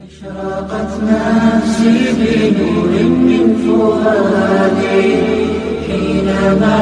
أشرقت نفسي بنور من فؤادي حينما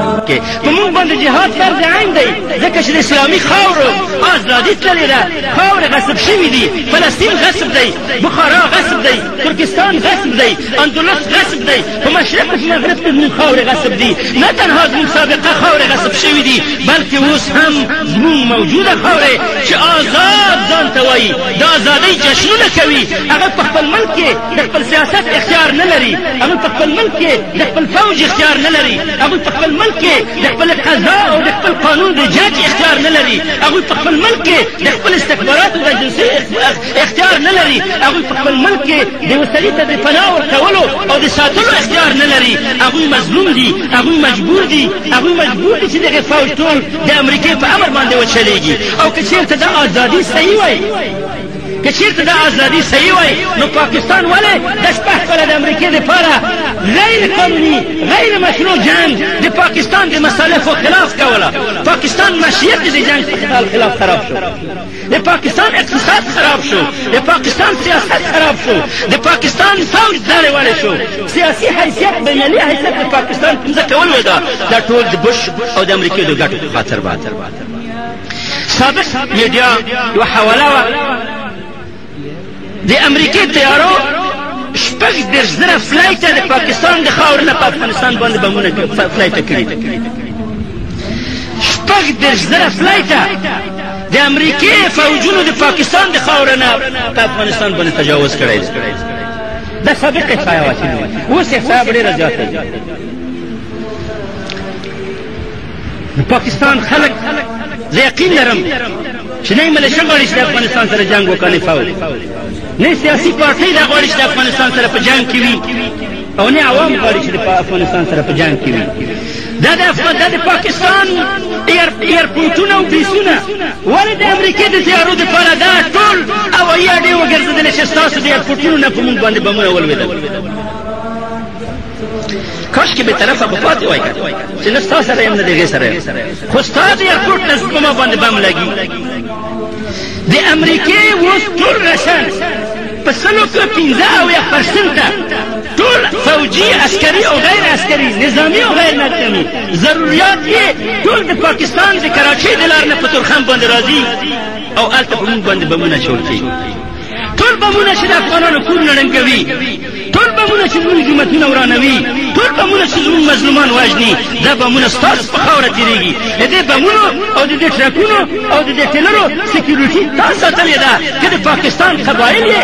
په موږ باندې جهاد فرض عین دی ځکه چې د اسلامي خاورو ازادي تللې ده خاورې غصب شوي دي فلسطین غصب دی بخارا غصب دی ترکستان غصب دی اندلس غصب دی په مشرق او مغرب کې زموږ خاورې غصب دي نه تنها زموږ سابقه خاورې غصب شوي دي بلکې اوس هم زموږ موجوده خاورې چې آزاد ځان ته وایي د ازادۍ جشنونه کوي هغه په خپل ملک کې د خپل سیاست اختیار نه لري هغه په خپل ملک کې د خپل فوج اختیار نه لري هغه په خپل ملک کې د خپل قضا او د خپل قانون د جج اختیار نه لري هغه په خپل ملک کې د خپل استخباراتو د اجنسۍ اختیار نه لري هغه په خپل ملک کې د وسلې ته د پناه ورکولو او د ساتلو اختیار نه لري هغه مظلوم دي هغه مجبور دي چې دغه فوج ټول د امریکای په امر باندې وچلېږي او که چېرته د ازادي صحیح وای که چېرته دا ازادي صحیح وای نو پاکستان ولې د شپږ کاله د امریکې دپاره غیر قانوني غیر مشروع جنګ د پاکستان د مصالحو خلاف کوله پاکستان مشیت د جنګ خلاف خراب شو د پاکستان اقتصاد خراب شو د پاکستان سیاست خراب شو د پاکستان فوج دارې وړې شو سیاسي حیثیت بینالمللي حیثیت د پاکستان پنځه کول دا ټول د بش او د امریکې د ګټو په خاطر باندې سابق میډیا یوه حواله وه د امریکې طیارو 30,000 فلایټه د پاکستان د خاورې نه په افغانستان باندې بمونه فلایټه کړي 30,000 فلایټه د امریکې فوجونو د پاکستان د خاورې نه په افغانستان باندې تجاوز کړی دی دا سابق احصایه وه چې اوس احصایه به ډېره زیاته ده د پاکستان خلک زه یقین لرم چې نه یې ملیشه غواړي چې د افغانستان سره جنګ وکړي فوج نه سیاسي پارټۍ دا غواړي چې د افغانستان سره په جنګ کې وي او نه عوام غواړي چې د افغانستان سره په جنګ کې وي دا د پاکستان ایرپورټونه او بیسونه ولې د امریکې د تیارو دپاره دا ټول هوایي اډې وګرځېدلې چې ستاسو د ایرپورټونو نه په موږ باندې بمونه ولوېدل کاشکې بې طرفه به پاتې وای چې نه ستا سره یم نه د هغې سره یم خو ستا د ایرپورټ نه په ما باندې بم لګي د امریکې اوس ټول رشن په 115% ټول فوجي عسکري او غیر عسکري نظامي او غیر نظامي ضروریات یې ټول د پاکستان د کراچۍ د لار نه په تورخم باندې راځي او هلته په موږ باندې بمونه اچول کېږي ټول بمونه چې د افغانانو کورونه ړنګوي ټول بمونه چې زموږ جوماتونه ورانوي ټول بمونه چې زموږ مظلومان وژني دا بمونه ستاسو په خاوره تېرېږي د دې بمونو او د دې ټرکونو او د دې ټیلرو سکیورټي تا ساتلې ده که د پاکستان قبایل یې